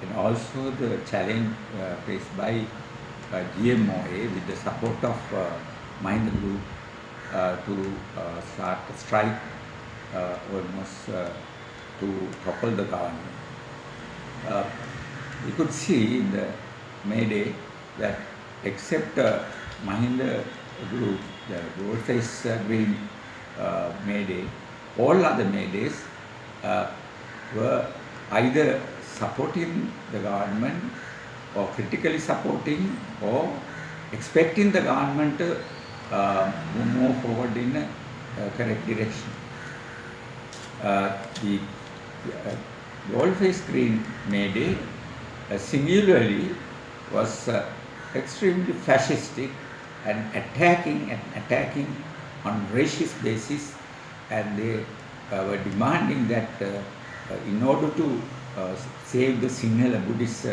and also the challenge faced by GMOA with the support of Mahinda Group to start a strike almost to topple the government. You could see in the May Day that except Mahinda Group, the Goldface Green May Day, all other May Days were either supporting the government or critically supporting or expecting the government to move forward in a correct direction. The Goldface Green May Day singularly was extremely fascistic and attacking on racist basis, and they were demanding that in order to save the Sinhala Buddhist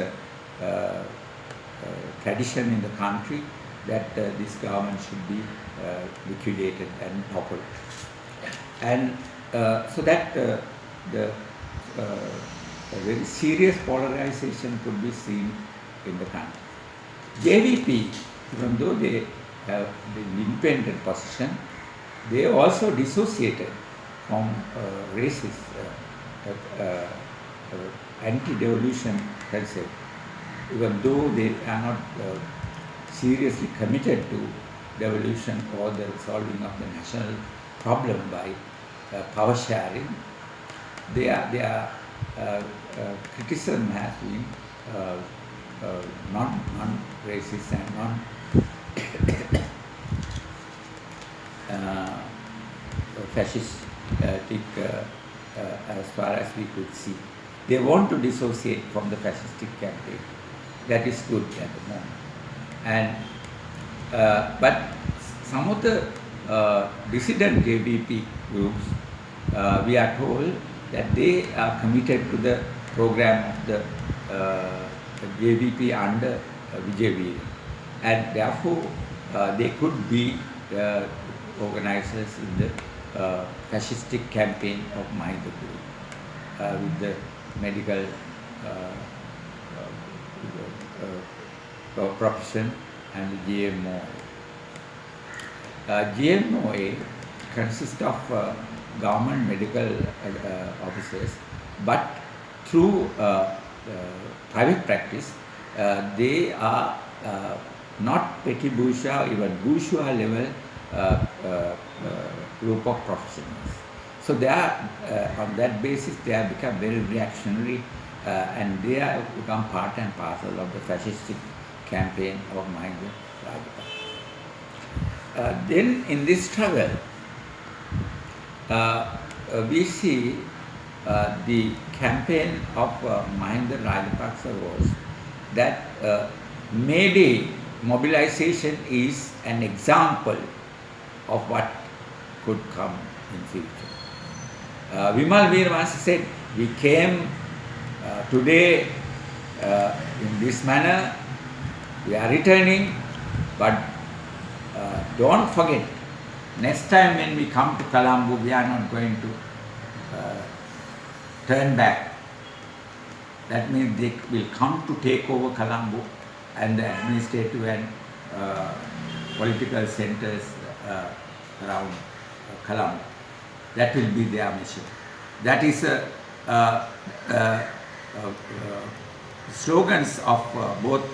tradition in the country, that this government should be liquidated and toppled. And so that the a very serious polarization could be seen in the country. JVP, even though they have the independent position, they also dissociated from racist anti-devolution concept, even though they are not seriously committed to devolution or the solving of the national problem by power sharing. Their criticism has been non-racist and non-fascistic as far as we could see. They want to dissociate from the fascistic campaign. That is good at the moment. And but some of the dissident JVP groups, we are told that they are committed to the program of the JVP under Vijay, and therefore they could be organizers in the fascistic campaign of Mahinda Group with the medical profession and the GMOA. GMOA consists of government medical officers, but through private practice, they are not petty bourgeois, even bourgeois level group of professionals. So they are, on that basis, they have become very reactionary and they have become part and parcel of the fascistic campaign of Mahinda Rajapaksa. Then in this struggle, we see the campaign of Mahinda Rajapaksa was that May Day mobilization is an example of what could come in future. Vimal Veeravansa said, we came today in this manner, we are returning, but don't forget, next time when we come to Colombo, we are not going to turn back. That means they will come to take over Colombo and the administrative and political centers around Colombo. That will be their mission. That is slogans of both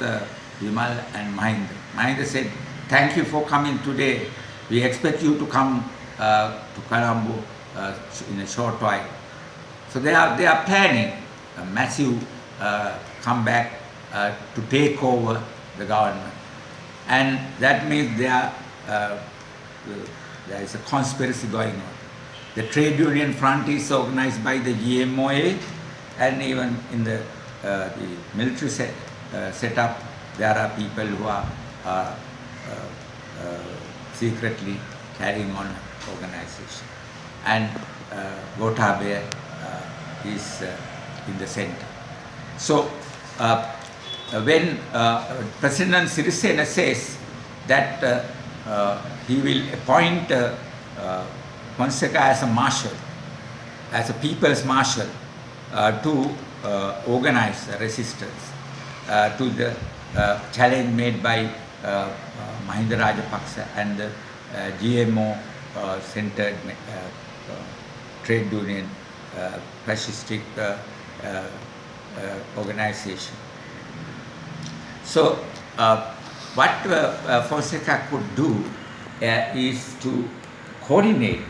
Vimal and Mahinda. Mahinda said, thank you for coming today. We expect you to come to Colombo in a short while. So they are planning a massive comeback to take over the government. And that means there is a conspiracy going on. The trade union front is organized by the GMOA, and even in the military setup, there are people who are secretly carrying on organization. And Gotabaya is in the center. So when President Sirisena says that he will appoint Fonseca as a marshal, as a people's marshal, to organize resistance to the challenge made by Mahinda Rajapaksa and the GMO-centered trade union fascistic organization. So, what Fonseca could do is to coordinate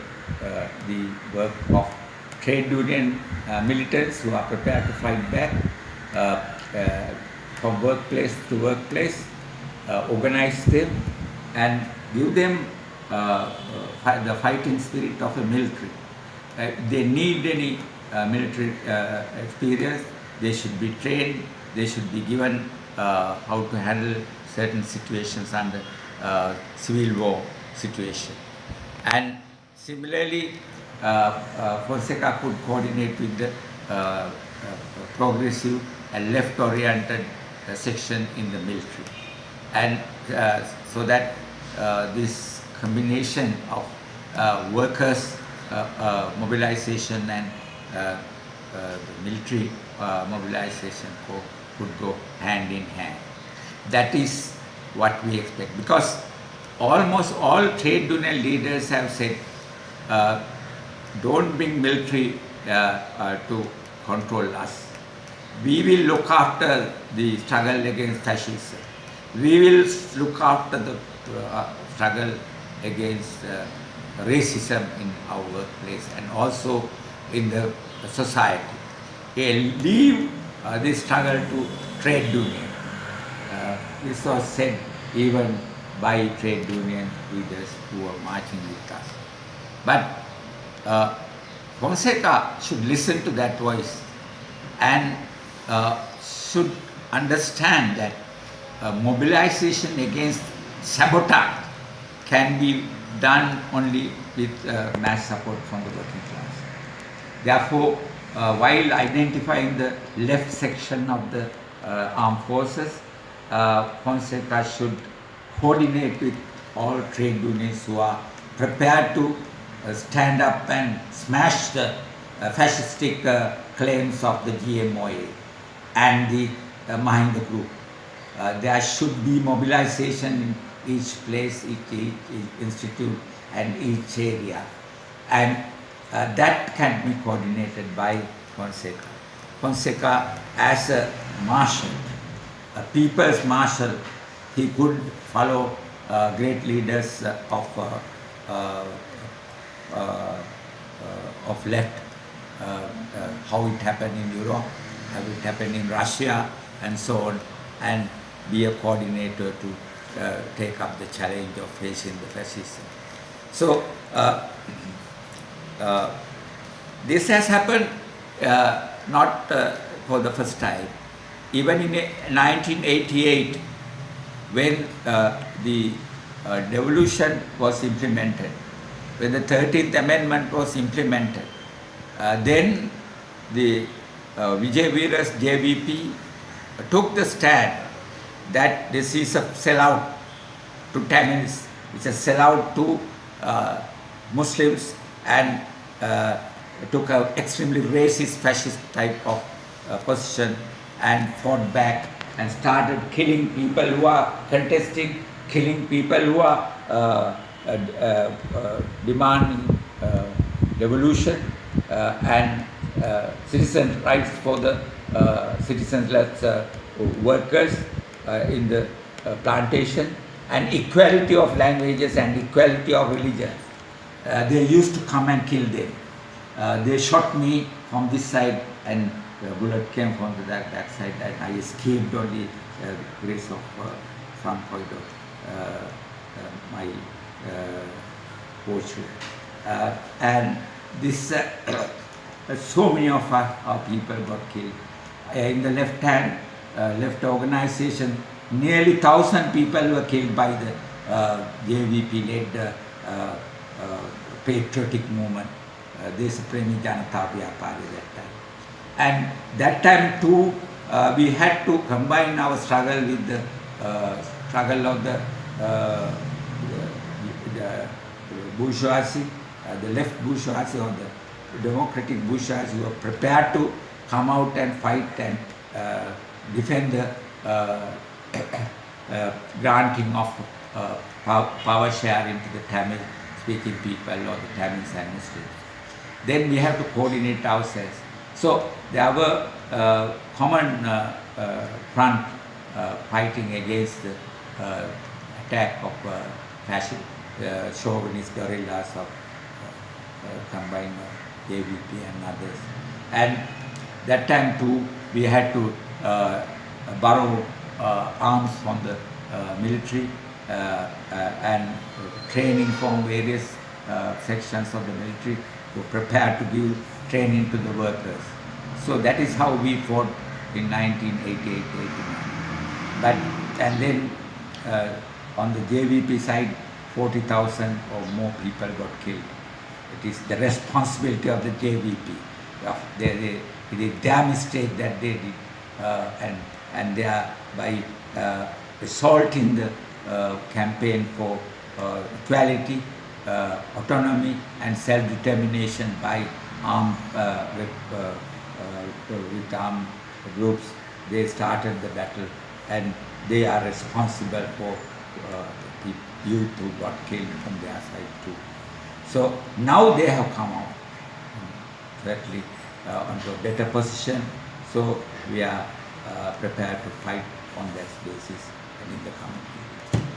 the work of trade union militants who are prepared to fight back from workplace to workplace, organize them and give them the fighting spirit of a military. They need any military experience, they should be trained, they should be given how to handle certain situations under civil war situation. And similarly, Fonseca could coordinate with the progressive and left-oriented section in the military. And so that this combination of workers' mobilization and the military mobilization could go hand in hand. That is what we expect, because almost all trade union leaders have said, don't bring military to control us. We will look after the struggle against fascism. We will look after the struggle against racism in our workplace and also in the society. Leave this struggle to trade union. This was said even by trade union leaders who were marching with us. But Fonseca should listen to that voice and should understand that mobilization against sabotage can be done only with mass support from the working class. Therefore, while identifying the left section of the armed forces, Fonseca should coordinate with all trade unions who are prepared to stand up and smash the fascistic claims of the GMOA and the Mahinda group. There should be mobilization in each place, each institute and each area, and that can be coordinated by Fonseca. Fonseca as a marshal, a people's marshal, he could follow great leaders of left, how it happened in Europe, how it happened in Russia and so on, and be a coordinator to take up the challenge of facing the fascism. So this has happened not for the first time. Even in 1988, when the devolution was implemented, when the 13th Amendment was implemented, then the Vijay Veera's JVP took the stand that this is a sellout to Tamils, it's a sellout to Muslims, and took an extremely racist, fascist type of position and fought back and started killing people who are contesting, killing people who are demanding devolution and citizen rights for the citizenless workers in the plantation, and equality of languages and equality of religions. They used to come and kill them. They shot me from this side and the bullet came from the back side, and I escaped on the grace of some point of my fortune. And this, so many of our people got killed. In the left hand, left organization, nearly 1,000 people were killed by the JVP-led patriotic movement, Desapremi Janata Vyapari that time. And that time too, we had to combine our struggle with the struggle of the bourgeoisie, the left bourgeoisie or the democratic bourgeoisie who were prepared to come out and fight and defend the granting of power share into the Tamil speaking people or the Tamils and Muslims. Then we have to coordinate ourselves. So there were common front fighting against the attack of fascist chauvinist guerrillas of combined AVP and others. And that time too, we had to borrow arms from the military and training from various sections of the military to prepare to give training to the workers. So that is how we fought in 1988-89. But and then on the JVP side, 40,000 or more people got killed. It is the responsibility of the JVP. It is their mistake that they did, and they are by assaulting the campaign for equality, autonomy, and self-determination by armed with armed groups. They started the battle, and they are responsible for the youth who got killed from their side too. So now they have come out certainly onto a better position. So we are prepared to fight on that basis and in the coming years.